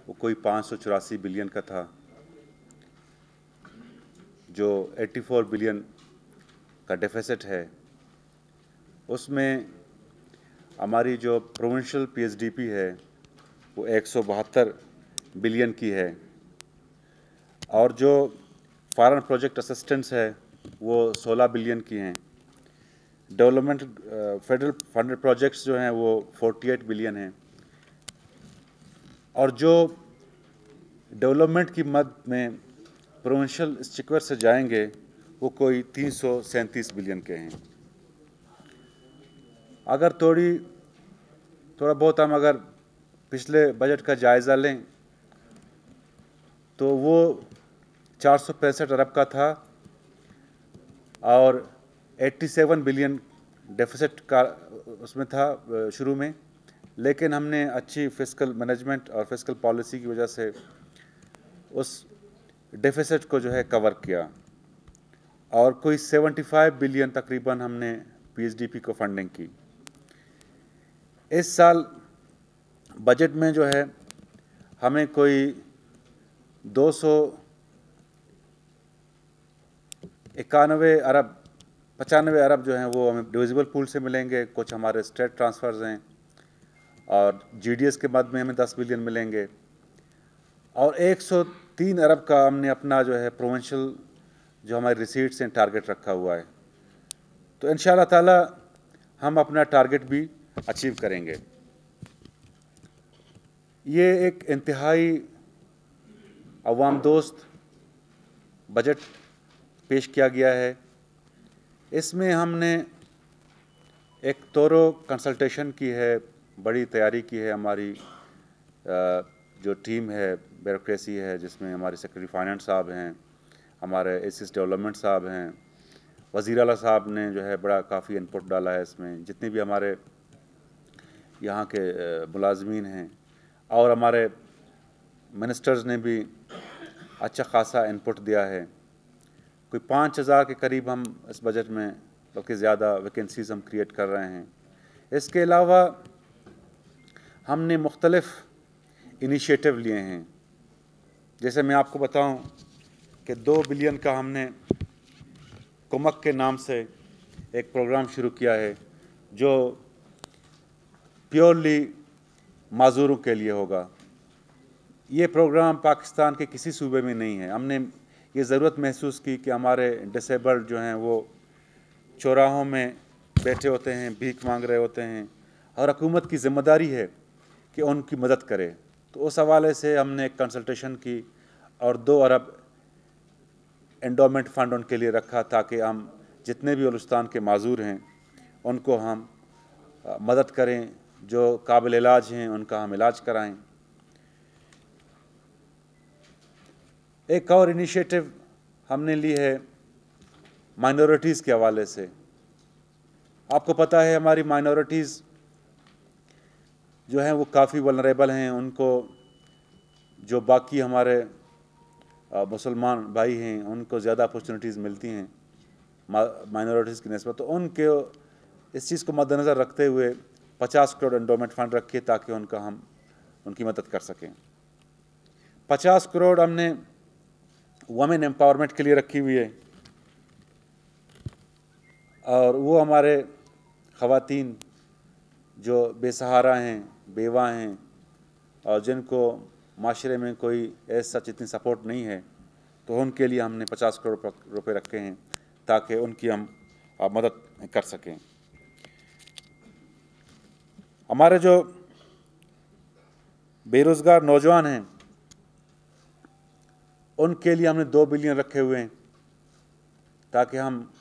वो कोई 584 बिलियन का था, जो 84 बिलियन का डेफिसिट है। उसमें हमारी जो प्रोविंशियल पीएसडीपी है वो 172 बिलियन की है, और जो फॉरेन प्रोजेक्ट असिस्टेंस है वो 16 बिलियन की हैं। डेवलपमेंट फेडरल फंडेड प्रोजेक्ट्स जो हैं वो 48 बिलियन हैं, और जो डेवलपमेंट की मद में प्रोविंशियल स्टिकर से जाएंगे वो कोई 337 बिलियन के हैं। अगर थोड़ा बहुत हम अगर पिछले बजट का जायज़ा लें तो वो 465 अरब का था और 87 बिलियन डेफिसिट का उसमें था शुरू में, लेकिन हमने अच्छी फिस्कल मैनेजमेंट और फिस्कल पॉलिसी की वजह से उस डेफिसिट को जो है कवर किया, और कोई 75 बिलियन तकरीबन हमने पीएसडीपी को फंडिंग की। इस साल बजट में जो है हमें कोई 291 अरब 95 अरब जो हैं वो हमें डिविजिबल पूल से मिलेंगे, कुछ हमारे स्टेट ट्रांसफ़र्स हैं, और जीडीएस के मद में हमें 10 बिलियन मिलेंगे, और 103 अरब का हमने अपना जो है प्रोविंशियल जो हमारी रिसीट्स हैं टारगेट रखा हुआ है। तो इंशाअल्लाह ताला हम अपना टारगेट भी अचीव करेंगे। ये एक इंतहाई अवाम दोस्त बजट पेश किया गया है। इसमें हमने एक तोरो कंसल्टेशन की है, बड़ी तैयारी की है। हमारी जो टीम है, ब्यूरोक्रेसी है, जिसमें हमारे सेक्रेटरी फाइनेंस साहब हैं, हमारे एसिस्ट डेवलपमेंट साहब हैं, वज़ीर आला साहब ने जो है बड़ा काफ़ी इनपुट डाला है इसमें, जितने भी हमारे यहाँ के मुलाजमीन हैं, और हमारे मिनिस्टर्स ने भी अच्छा खासा इनपुट दिया है। कोई 5000 के करीब हम इस बजट में, बल्कि ज़्यादा वैकेंसीज़ हम क्रिएट कर रहे हैं। इसके अलावा हमने मुख्तलिफ़ इनिशिएटिव लिए हैं। जैसे मैं आपको बताऊं कि 2 बिलियन का हमने कुमक के नाम से एक प्रोग्राम शुरू किया है, जो प्योरली माजूरों के लिए होगा। ये प्रोग्राम पाकिस्तान के किसी सूबे में नहीं है। हमने ये ज़रूरत महसूस की कि हमारे डिसेबल्ड जो हैं वो चौराहों में बैठे होते हैं, भीख मांग रहे होते हैं, और हुकूमत की ज़िम्मेदारी है कि उनकी मदद करे। तो उस हवाले से हमने एक कंसल्टेशन की और 2 अरब एंडोमेंट फ़ंड उनके लिए रखा, ताकि हम जितने भी बलूचिस्तान के माजूर हैं उनको हम मदद करें, जो काबिल इलाज हैं उनका हम इलाज कराएं। एक और इनिशिएटिव हमने ली है माइनॉरिटीज़ के हवाले से। आपको पता है हमारी माइनॉरिटीज़ जो हैं वो काफ़ी वल्नरेबल हैं। उनको जो बाकी हमारे मुसलमान भाई हैं उनको ज़्यादा अपॉर्चुनिटीज़ मिलती हैं माइनॉरिटीज़ की निस्बत। तो उनके इस चीज़ को मद्देनज़र रखते हुए 50 करोड़ एंडोमेंट फ़ंड रखिए, ताकि हम उनकी मदद कर सकें। 50 करोड़ हमने वुमेन एम्पावरमेंट के लिए रखी हुई है, और वो हमारे ख़वातीन जो बेसहारा हैं, बेवा हैं, और जिनको माशरे में कोई ऐसा इतनी सपोर्ट नहीं है, तो उनके लिए हमने 50 करोड़ रुपए रखे हैं, ताकि उनकी हम मदद कर सकें। हमारे जो बेरोज़गार नौजवान हैं उनके लिए हमने 2 बिलियन रखे हुए हैं, ताकि हम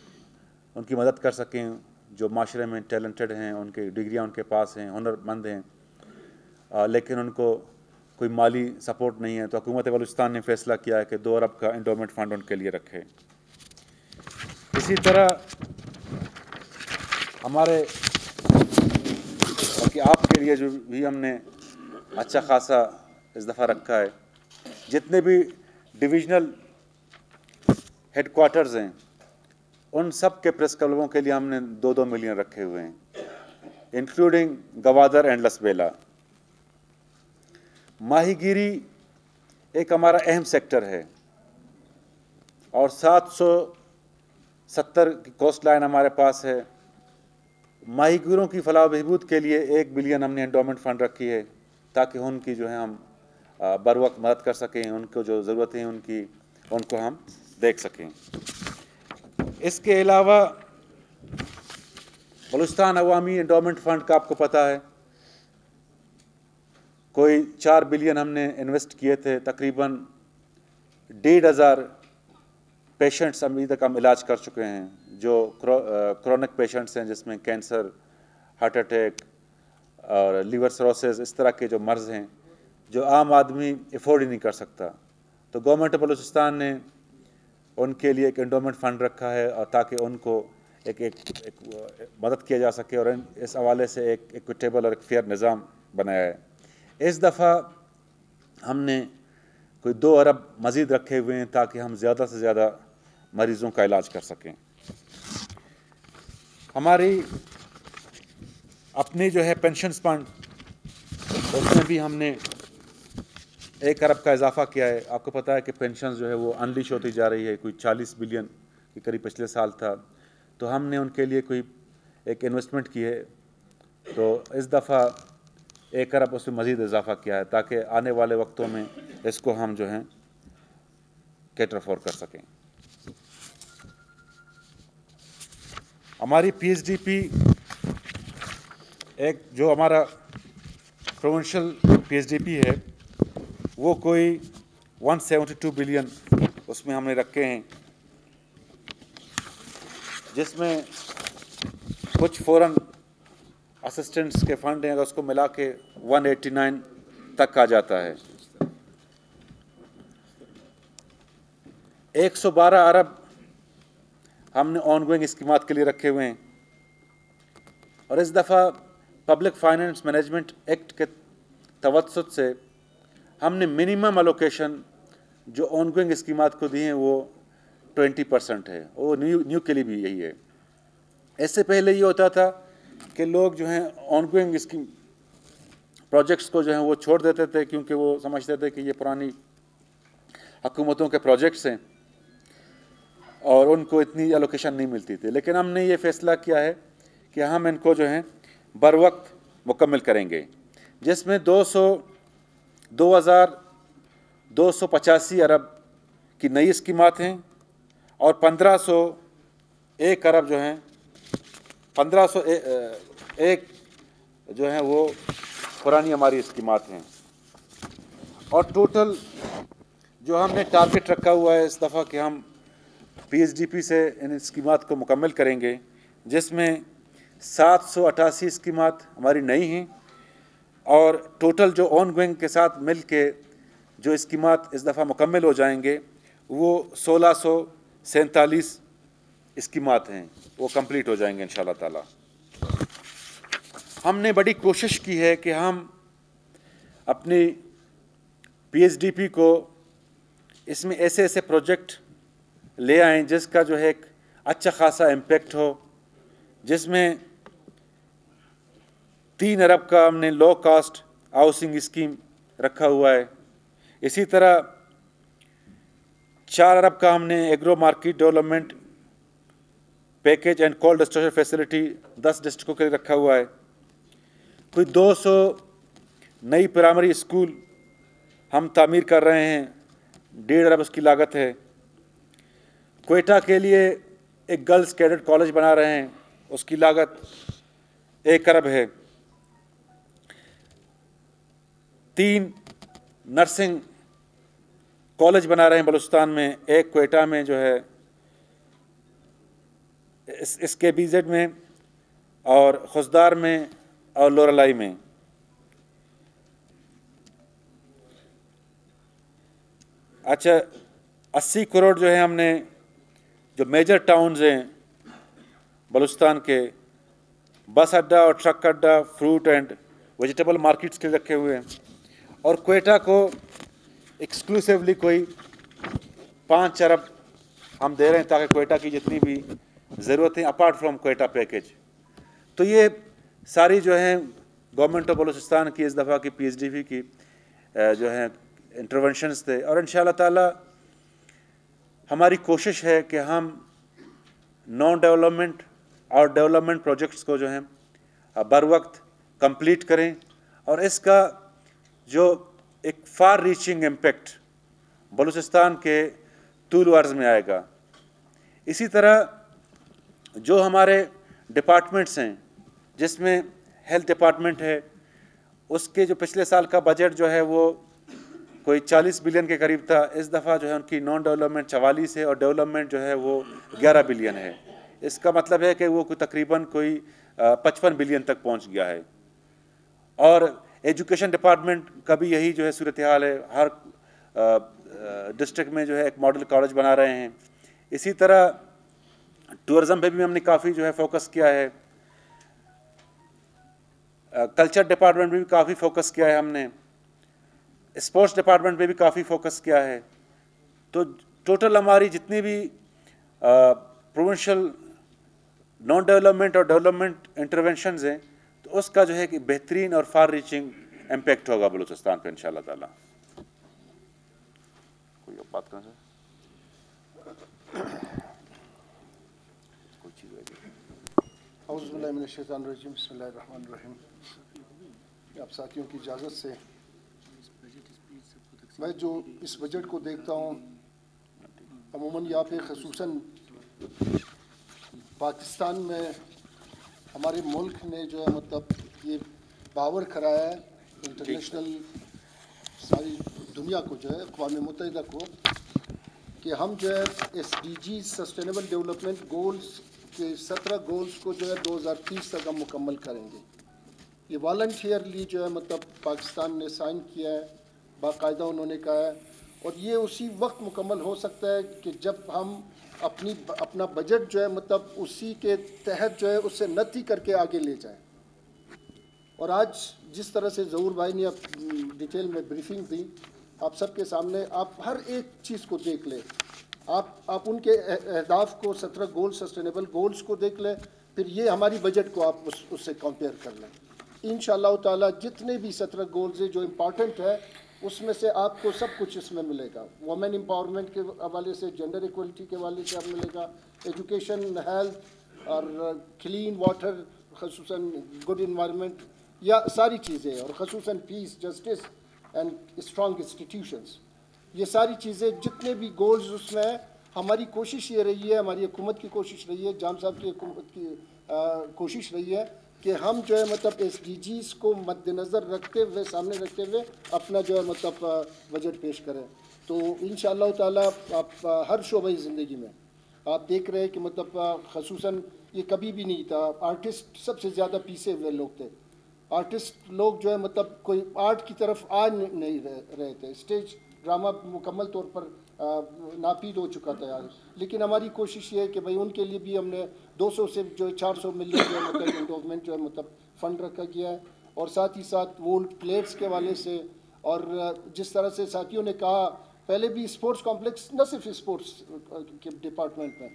उनकी मदद कर सकें। जो माशरे में टैलेंटेड हैं, उनकी डिग्रियां उनके पास हैं, हुनरमंद हैं, लेकिन उनको कोई माली सपोर्ट नहीं है, तो हुकूमत बलूचिस्तान ने फ़ैसला किया है कि 2 अरब का एंडोमेंट फ़ंड उनके लिए रखे। इसी तरह हमारे कि आपके लिए जो भी हमने अच्छा खासा इस दफ़ा रखा है, जितने भी डिविजनल हेडक्वार्टर्स हैं उन सब के प्रेस क्लबों के लिए हमने 2-2 मिलियन रखे हुए हैं, इंक्लूडिंग गवादर एंड लसबेला। माहीगीरी एक हमारा अहम सेक्टर है और 770 की कोस्ट लाइन हमारे पास है। माहीगीरों की फलाह बहबूद के लिए 1 बिलियन हमने एंडोमेंट फ़ंड रखी है ताकि उनकी जो है हम बर वक्त मदद कर सकें, उनको जो ज़रूरत है उनको हम देख सकें। इसके अलावा बलूचिस्तान अवामी एंडोमेंट फ़ंड का आपको पता है कोई 4 बिलियन हमने इन्वेस्ट किए थे। तकरीबन 1,500 पेशेंट्स अभी तक हम इलाज कर चुके हैं जो क्रोनिक पेशेंट्स हैं, जिसमें कैंसर, हार्ट अटैक और लीवर सिरोसिस, इस तरह के जो मर्ज़ हैं जो आम आदमी अफोर्ड ही नहीं कर सकता। तो गवर्नमेंट ऑफ बलूचिस्तान ने उनके लिए एक एंडोमेंट फ़ंड रखा है और ताकि उनको एक मदद किया जा सके, और इस हवाले से एक इक्विटेबल और एक फेयर निज़ाम बनाया है। इस दफ़ा हमने कोई 2 अरब मज़ीद रखे हुए हैं ताकि हम ज़्यादा से ज़्यादा मरीज़ों का इलाज कर सकें। हमारी अपनी जो है पेंशन फंड, उसमें भी हमने 1 अरब का इजाफा किया है। आपको पता है कि पेंशन जो है वो अनलिश होती जा रही है, कोई 40 बिलियन के करीब पिछले साल था, तो हमने उनके लिए कोई एक इन्वेस्टमेंट की है। तो इस दफ़ा 1 अरब उसमें मज़ीद इजाफा किया है ताकि आने वाले वक्तों में इसको हम जो हैं कैटर फॉर कर सकें। हमारी PSDP एक जो हमारा प्रोविंशियल PSDP है वो कोई 172 बिलियन उसमें हमने रखे हैं, जिसमें कुछ फ़ॉरेन असिस्टेंट्स के फंड हैं, अगर उसको मिला के 189 तक आ जाता है। 112 अरब हमने ऑनगोइंग स्कीमात के लिए रखे हुए हैं, और इस दफ़ा पब्लिक फाइनेंस मैनेजमेंट एक्ट के तवत्सुत से हमने मिनिमम अलोकेशन जो ऑनगोइंग स्कीमात को दी हैं वो 20% है। वो न्यू के लिए भी यही है। इससे पहले ये होता था कि लोग जो हैं ऑनगोइंग स्कीम प्रोजेक्ट्स को जो हैं वो छोड़ देते थे, क्योंकि वो समझते थे कि ये पुरानी हुकूमतों के प्रोजेक्ट्स हैं और उनको इतनी एलोकेशन नहीं मिलती थी। लेकिन हमने ये फ़ैसला किया है कि हम इनको जो हैं बर वक्त मुकम्मल करेंगे, जिसमें 2,285 अरब की नई स्कीमात हैं और 1,501 अरब जो हैं 1,501 जो हैं वो पुरानी हमारी स्कीमात हैं। और टोटल जो हमने टारगेट रखा हुआ है इस दफ़ा कि हम PSDP से इन स्कीमात को मुकम्मल करेंगे, जिसमें 788 स्कीमात हमारी नई हैं और टोटल जो ऑन गोइंग के साथ मिल के जो स्कीमात इस दफ़ा मुकम्मल हो जाएंगे वो 1,647 स्कीमात हैं, वो कंप्लीट हो जाएंगे इंशाल्लाह ताला। हमने बड़ी कोशिश की है कि हम अपनी PSDP को इसमें ऐसे ऐसे प्रोजेक्ट ले आएँ जिसका जो है एक अच्छा खासा इम्पेक्ट हो, जिसमें 3 अरब का हमने लो कास्ट हाउसिंग स्कीम रखा हुआ है। इसी तरह 4 अरब का हमने agro market development package and cold storage facility 10 डिस्ट्रिक्टों के लिए रखा हुआ है। कोई 200 नई प्राइमरी स्कूल हम तामीर कर रहे हैं, 1.5 अरब उसकी लागत है। क्वेटा के लिए एक गर्ल्स कैडेट कॉलेज बना रहे हैं, उसकी लागत 1 अरब है। 3 नर्सिंग कॉलेज बना रहे हैं बलूचिस्तान में, एक क्वेटा में जो है इसके BZ में और खुशदार में और लोरलाई में। अच्छा, 80 करोड़ जो है हमने जो मेजर टाउन्स हैं बलूचिस्तान के, बस अड्डा और ट्रक अड्डा, फ्रूट एंड वेजिटेबल मार्केट्स के रखे हुए हैं। और क्वेटा को एक्सक्लूसिवली कोई 5 अरब हम दे रहे हैं ताकि क्वेटा की जितनी भी ज़रूरतें अपार्ट फ्रॉम क्वेटा पैकेज, तो ये सारी जो हैं गवर्नमेंट ऑफ बलूचिस्तान की इस दफ़ा की PSDP की जो है इंटरवेंशंस थे। और इंशाअल्लाह ताला हमारी कोशिश है कि हम नॉन डेवलपमेंट और डेवलपमेंट प्रोजेक्ट्स को जो है बर वक्त कंप्लीट करें और इसका जो एक फार रीचिंग इम्पैक्ट बलूचिस्तान के तूल अर्ज़ में आएगा। इसी तरह जो हमारे डिपार्टमेंट्स हैं, जिसमें हेल्थ डिपार्टमेंट है, उसके जो पिछले साल का बजट जो है वो कोई 40 बिलियन के करीब था। इस दफ़ा जो है उनकी नॉन डेवलपमेंट 44 है और डेवलपमेंट जो है वो 11 बिलियन है। इसका मतलब है कि वो तकरीबन कोई 55 बिलियन तक पहुंच गया है। और एजुकेशन डिपार्टमेंट का भी यही जो है सूरत हाल है। हर डिस्ट्रिक्ट में जो है एक मॉडल कॉलेज बना रहे हैं। इसी तरह टूरिज़्म पे भी हमने काफ़ी जो है फोकस किया है। कल्चर डिपार्टमेंट में भी काफ़ी फोकस किया है हमने। स्पोर्ट्स डिपार्टमेंट पे भी काफ़ी फोकस किया है। तो टोटल हमारी जितनी भी प्रोविंशियल नॉन डेवलपमेंट और डेवलपमेंट इंटरवेंशंस हैं, तो उसका जो है कि बेहतरीन और फार रीचिंग इम्पैक्ट होगा बलूचिस्तान पे इंशाअल्लाह ताला। कोई और बात करना कोई चीज़ बिस्मिल्लाहिर्रहमानिर्रहीम। आप साथियों की इजाज़त से मैं जो इस बजट को देखता हूँ, अमूमन यहाँ पे ख़ुसूसन पाकिस्तान में हमारे मुल्क ने जो है मतलब ये बावर कराया है इंटरनेशनल सारी दुनिया को, जो है अक़वाम मुत्तहिदा को, कि हम जो है SDG सस्टेनेबल डेवलपमेंट गोल्स के 17 गोल्स को जो है 2030 तक हम मुकम्मल करेंगे। ये वॉलंटियरली जो है मतलब पाकिस्तान ने साइन किया है, बाकायदा उन्होंने कहा है। और ये उसी वक्त मुकम्मल हो सकता है कि जब हम अपना बजट जो है मतलब उसी के तहत जो है उससे नती करके आगे ले जाएं। और आज जिस तरह से ज़हूर भाई ने अब डिटेल में ब्रीफिंग दी आप सबके सामने, आप हर एक चीज़ को देख लें। आप उनके अहदाफ को 17 गोल्स सस्टेनेबल गोल्स को देख लें, फिर ये हमारी बजट को आप उससे कंपेयर कर लें। इंशाअल्लाह ताला जितने भी 17 गोल्स हैं जो इम्पॉर्टेंट है उसमें से आपको सब कुछ इसमें मिलेगा। वुमेन एम्पावरमेंट के हवाले से, जेंडर इक्वलिटी के हवाले से आप मिलेगा, एजुकेशन, हेल्थ और क्लीन वाटर, ख़ुसूसन गुड इन्वायरमेंट, या सारी चीज़ें, और ख़ुसूसन peace, justice and strong institutions, ये सारी चीज़ें जितने भी गोल्स उसमें है। हमारी कोशिश ये रही है, हमारी हुकूमत की कोशिश रही है, जाम साहब की हुकूमत की कोशिश रही है कि हम जो है मतलब SDGs को मद्देनज़र रखते हुए, सामने रखते हुए अपना जो है मतलब बजट पेश करें। तो इंशाअल्लाह ताला आप हर शोबे ज़िंदगी में आप देख रहे हैं कि मतलब ख़ुसूसन ये कभी भी नहीं था। आर्टिस्ट सबसे ज़्यादा पीछे हुए लोग थे। आर्टिस्ट लोग जो है मतलब कोई आर्ट की तरफ आ नहीं रहे थे। स्टेज ड्रामा मुकम्मल तौर पर नापीद हो चुका था यार। लेकिन हमारी कोशिश ये है कि भाई उनके लिए भी हमने 200 से जो 400 मिलियन जो है मतलब इंडोवमेंट जो है मतलब फ़ंड रखा गया है। और साथ ही साथ वोल्ड प्लेट्स के वाले से, और जिस तरह से साथियों ने कहा पहले भी स्पोर्ट्स कॉम्प्लेक्स, न सिर्फ स्पोर्ट्स के डिपार्टमेंट में,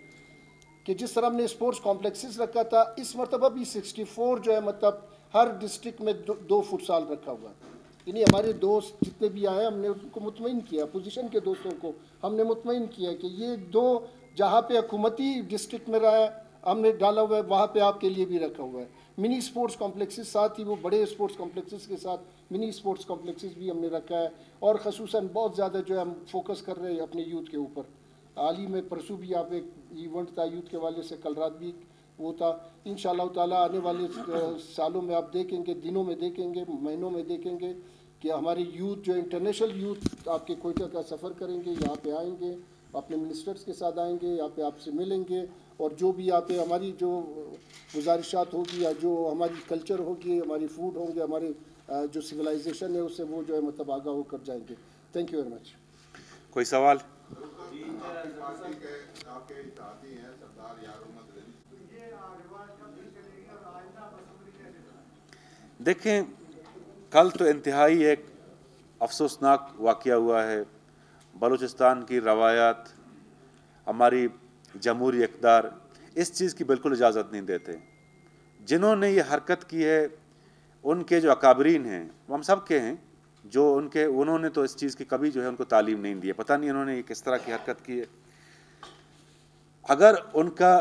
कि जिस तरह हमने स्पोर्ट्स कॉम्प्लेक्सेस रखा था, इस मरतबा भी 64 जो है मतलब हर डिस्ट्रिक्ट में दो फुटसाल रखा हुआ है। यानी हमारे दोस्त जितने भी आए हमने उनको मुतमईन किया, अपोजिशन के दोस्तों को हमने मुतमईन किया कि ये दो जहाँ पे हुकूमती डिस्ट्रिक्ट में रहा है हमने डाला हुआ है, वहाँ पे आपके लिए भी रखा हुआ है। मिनी स्पोर्ट्स कॉम्प्लेक्सेस, साथ ही वो बड़े स्पोर्ट्स कॉम्प्लेक्सेस के साथ मिनी स्पोर्ट्स कॉम्प्लेक्सेस भी हमने रखा है। और ख़ुसूसन बहुत ज़्यादा जो है हम फोकस कर रहे हैं अपने यूथ के ऊपर। हाल ही में परसों भी आप एक इवेंट था यूथ के वाले से, कल रात भी वो था। इंशाअल्लाह ताला आने वाले सालों में आप देखेंगे, दिनों में देखेंगे, महीनों में देखेंगे कि हमारे यूथ जो इंटरनेशनल यूथ आपके कोयटा का सफ़र करेंगे, यहाँ पे आएंगे, अपने मिनिस्टर्स के साथ आएंगे, यहाँ पे आपसे मिलेंगे, और जो भी यहाँ पे हमारी जो गुजारिशात होगी या जो हमारी कल्चर होगी, हमारी फूड होंगे, हमारे जो सिविलाइजेशन है उससे वो जो है मतलब आगाह होकर जाएंगे। Thank you very much. कोई सवाल? देखें, कल तो इंतहाई एक अफसोसनाक वाक़या हुआ है। बलूचिस्तान की रवायात, हमारी जमहूरी इक़्तिदार इस चीज़ की बिल्कुल इजाज़त नहीं देते। जिन्होंने ये हरकत की है उनके जो अकाबरीन हैं, हम सब के हैं, जो उन्होंने तो इस चीज़ की कभी जो है उनको तालीम नहीं दी है, पता नहीं उन्होंने किस तरह की हरकत की है। अगर उनका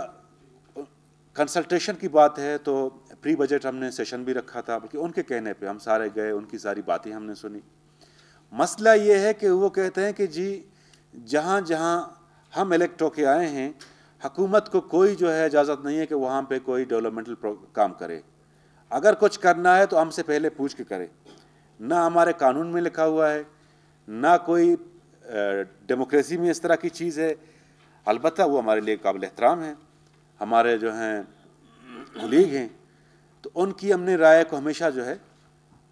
कंसल्टेशन की बात है तो प्री बजट हमने सेशन भी रखा था, बल्कि उनके कहने पे हम सारे गए, उनकी सारी बातें हमने सुनी। मसला ये है कि वो कहते हैं कि जी जहाँ जहाँ हम इलेक्ट होके आए हैं, हुकूमत को कोई जो है इजाज़त नहीं है कि वहाँ पे कोई डेवलपमेंटल काम करे। अगर कुछ करना है तो हमसे पहले पूछ के करे। ना हमारे कानून में लिखा हुआ है, ना कोई डेमोक्रेसी में इस तरह की चीज़ है। अलबत्ता वो हमारे लिए काबिल एहतराम है, हमारे जो हैं कुलीग हैं, तो उनकी हमने राय को हमेशा जो है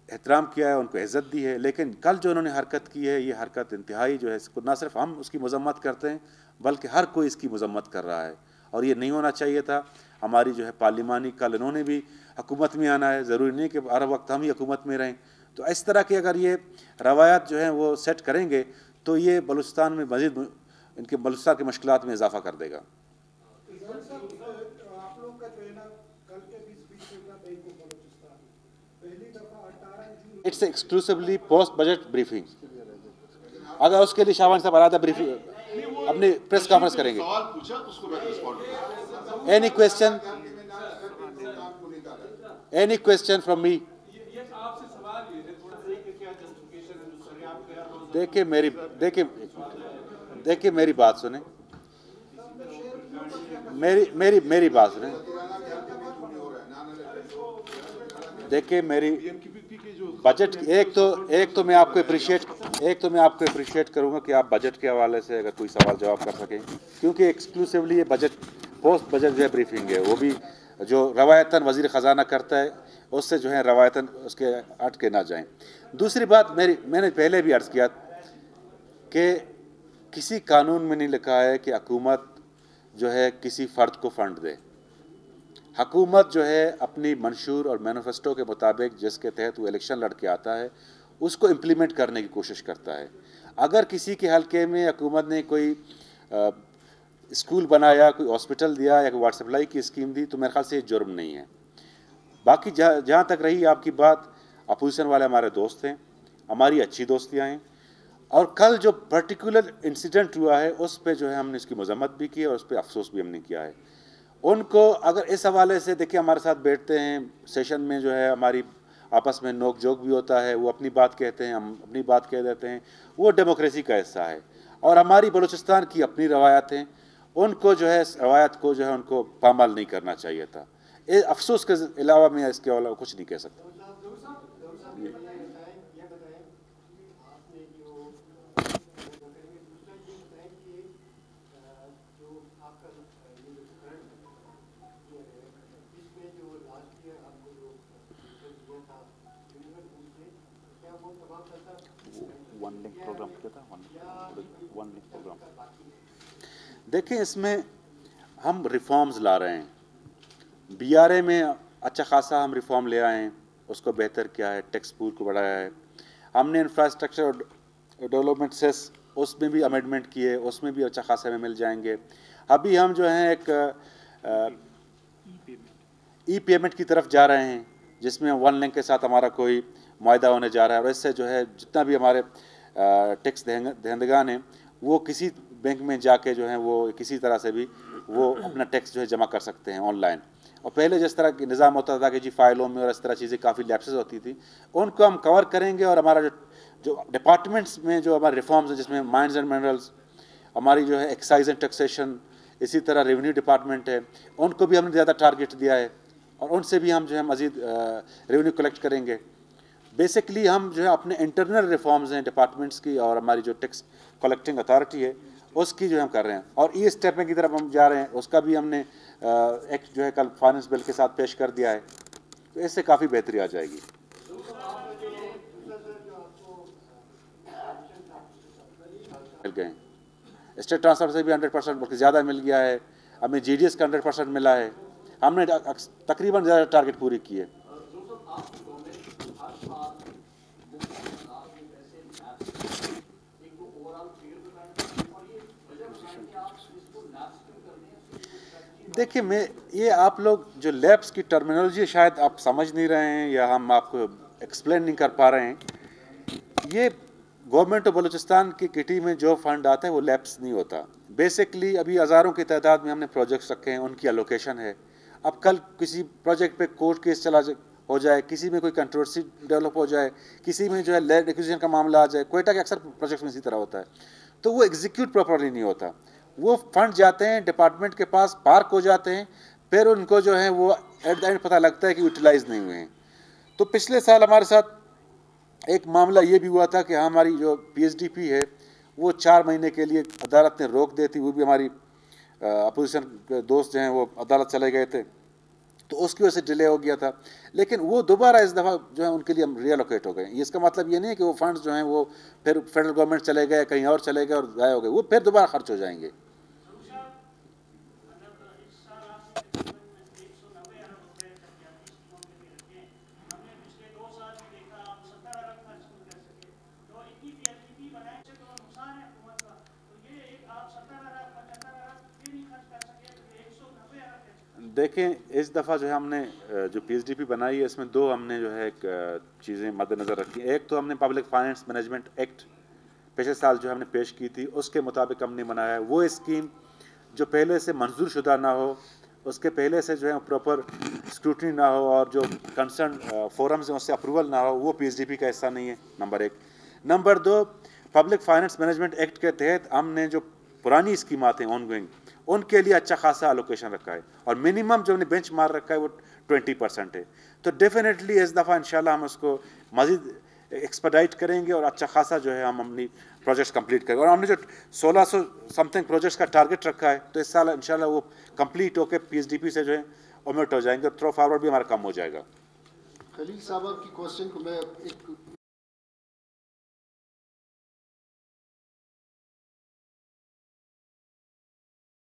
एहतराम किया है, उनको इज़्ज़त दी है। लेकिन कल जो उन्होंने हरकत की है, ये हरकत इंतहाई जो है, इसको ना सिर्फ हम उसकी मजम्मत करते हैं बल्कि हर कोई इसकी मजम्मत कर रहा है, और ये नहीं होना चाहिए था। हमारी जो है पार्लिमानी, कल इन्होंने भी हुकूमत में आना है, ज़रूरी नहीं कि हर वक्त हम ही हुकूमत में रहें। तो इस तरह की अगर ये रवायात जो हैं वो सेट करेंगे तो ये बलूचिस्तान में मज़ीद इनके बलूचिस्तान की मुश्किलात में इजाफा कर देगा। It's exclusively post budget briefing. अगर उसके लिए शाहबान साहब आलादा ब्रीफिंग अपनी प्रेस कॉन्फ्रेंस करेंगे। Any question from me? देखिए मेरी बात सुने, मेरी बात सुने। देखिए मेरी बजट, एक तो मैं आपको अप्रिशिएट करूंगा कि आप बजट के हवाले से अगर कोई सवाल जवाब कर सकें, क्योंकि एक्सक्लूसिवली ये बजट पोस्ट बजट जो है ब्रीफिंग है, वो भी जो रवायतन वज़ीर ख़जाना करता है उससे जो है रवायतन उसके हट के ना जाएं। दूसरी बात मैंने पहले भी अर्ज़ किया कि किसी कानून में नहीं लिखा है कि हुकूमत जो है किसी फ़र्द को फ़ंड दे। हुकूमत जो है अपनी मंशूर और मैनिफेस्टो के मुताबिक जिसके तहत वो इलेक्शन लड़ के आता है उसको इम्प्लीमेंट करने की कोशिश करता है। अगर किसी के हलके में हुकूमत ने कोई स्कूल बनाया, कोई हॉस्पिटल दिया या कोई वाटर सप्लाई की स्कीम दी, तो मेरे ख्याल से ये जुर्म नहीं है। बाकी जहाँ तक रही आपकी बात, अपोजिशन वाले हमारे दोस्त हैं, हमारी अच्छी दोस्तियाँ हैं, और कल जो पर्टिकुलर इंसिडेंट हुआ है उस पर जो है हमने इसकी मजम्मत भी की है और उस पर अफसोस भी हमने किया है। उनको अगर इस हवाले से देखिए, हमारे साथ बैठते हैं सेशन में, जो है हमारी आपस में नोक जोक भी होता है, वो अपनी बात कहते हैं, हम अपनी बात कह देते हैं, वो डेमोक्रेसी का हिस्सा है। और हमारी बलूचिस्तान की अपनी रवायत हैं, उनको जो है रवायत को जो है उनको पामाल नहीं करना चाहिए था। अफसोस के अलावा मैं इसके अलावा कुछ नहीं कह सकता। देखिए, इसमें हम रिफॉर्म्स ला रहे हैं। BRA में अच्छा खासा हम रिफॉर्म ले आए हैं, उसको बेहतर किया है, टैक्स पूल को बढ़ाया है। हमने इंफ्रास्ट्रक्चर डेवलपमेंट सेस उसमें भी अमेंडमेंट किए, उसमें भी अच्छा खासा में मिल जाएंगे। अभी हम जो हैं एक ई पेमेंट की तरफ जा रहे हैं, जिसमें वन लिंक के साथ हमारा कोई मुआहदा होने जा रहा है, और इससे जो है जितना भी हमारे टैक्स दहंदगान हैं वो किसी बैंक में जाके जो है वो किसी तरह से भी वो अपना टैक्स जो है जमा कर सकते हैं ऑनलाइन। और पहले जिस तरह की निज़ाम होता था कि जी फाइलों में और इस तरह चीज़ें काफ़ी लैप्सेस होती थी, उनको हम कवर करेंगे। और हमारा जो डिपार्टमेंट्स में जो हमारे रिफॉर्म्स हैं, जिसमें माइंस एंड मिनरल्स, हमारी जो है एक्साइज एंड टैक्सेशन, इसी तरह रेवेन्यू डिपार्टमेंट है, उनको भी हमने ज़्यादा टारगेट दिया है और उनसे भी हम जो है मज़ीद रेवेन्यू कलेक्ट करेंगे। बेसिकली हम जो है अपने इंटरनल रिफॉर्म्स हैं डिपार्टमेंट्स की, और हमारी जो टैक्स कलेक्टिंग अथॉरिटी है उसकी जो हम कर रहे हैं, और ई स्टेपिंग की तरफ हम जा रहे हैं। उसका भी हमने एक जो है कल फाइनेंस बिल के साथ पेश कर दिया है, तो इससे काफ़ी बेहतरी आ जाएगी। मिल गए स्टेट ट्रांसफर से भी 100% बल्कि ज़्यादा मिल गया है। हमें GDS का 100% मिला है। हमने तकरीबन ज़्यादा टारगेट पूरी की है। देखिए, ये आप लोग जो लैब्स की टर्मिनोलॉजी शायद आप समझ नहीं रहे हैं या हम आपको एक्सप्लेन नहीं कर पा रहे हैं। ये गवर्नमेंट ऑफ बलूचिस्तान की किटी में जो फंड आता है वो लैप्स नहीं होता। बेसिकली अभी हज़ारों की तादाद में हमने प्रोजेक्ट्स रखे हैं, उनकी एलोकेशन है। अब कल किसी प्रोजेक्ट पे कोर्ट केस हो जाए, किसी में कोई कंट्रोवर्सी डेवलप हो जाए, किसी में जो है लैंड एक्विजिशन का मामला आ जाए, कोयटा के अक्सर प्रोजेक्ट्स में इसी तरह होता है, तो वो एग्जीक्यूट प्रॉपरली नहीं होता। वो फंड जाते हैं डिपार्टमेंट के पास, पार्क हो जाते हैं, फिर उनको जो है वो एट द एंड पता लगता है कि यूटिलाइज नहीं हुए हैं। तो पिछले साल हमारे साथ एक मामला ये भी हुआ था कि हमारी जो PSDP है वो 4 महीने के लिए अदालत ने रोक दी थी। वो भी हमारी अपोजिशन के दोस्त जो हैं वो अदालत चले गए थे, तो उसकी वजह से डिले हो गया था। लेकिन वो दोबारा इस दफ़ा जो है उनके लिए हम रीअलोकेट हो गए। इसका मतलब ये नहीं है कि वो फंड्स जो हैं वो फिर फेडरल गवर्नमेंट चले गए, कहीं और चले गए और गायब हो गए, वो फिर दोबारा खर्च हो जाएंगे। देखें, इस दफ़ा जो है हमने जो PSDP बनाई है इसमें दो हमने जो है चीज़ें मद्देनज़र रखी। एक तो हमने पब्लिक फाइनेंस मैनेजमेंट एक्ट पिछले साल जो हमने पेश की थी उसके मुताबिक हमने बनाया है। वो स्कीम जो पहले से मंजूर शुदा ना हो, उसके पहले से जो है प्रॉपर स्क्रूटनी ना हो और जो कंसर्न फोरम्स हैं उससे अप्रूवल ना हो, वो PSDP का हिस्सा नहीं है, नंबर एक। नंबर दो, पब्लिक फाइनेंस मैनेजमेंट एक्ट के तहत हमने जो पुरानी स्कीमात हैं ऑनगोइंग, उनके लिए अच्छा खासा एलोकेशन रखा है और मिनिमम जो हमने बेंच मार रखा है वो 20% है। तो डेफिनेटली इस दफ़ा इंशाल्लाह हम उसको मज़ीद एक्सपेडाइट करेंगे और अच्छा खासा जो है हम अपनी प्रोजेक्ट्स कंप्लीट करेंगे। और हमने जो 1600 समथिंग प्रोजेक्ट्स का टारगेट रखा है, तो इस साल इंशाल्लाह वो कंप्लीट होकर PSDP से जो है ओमिट हो जाएंगे और थ्रो फॉरवर्ड भी हमारा कम हो जाएगा। खलील साहब की क्वेश्चन को मैं एक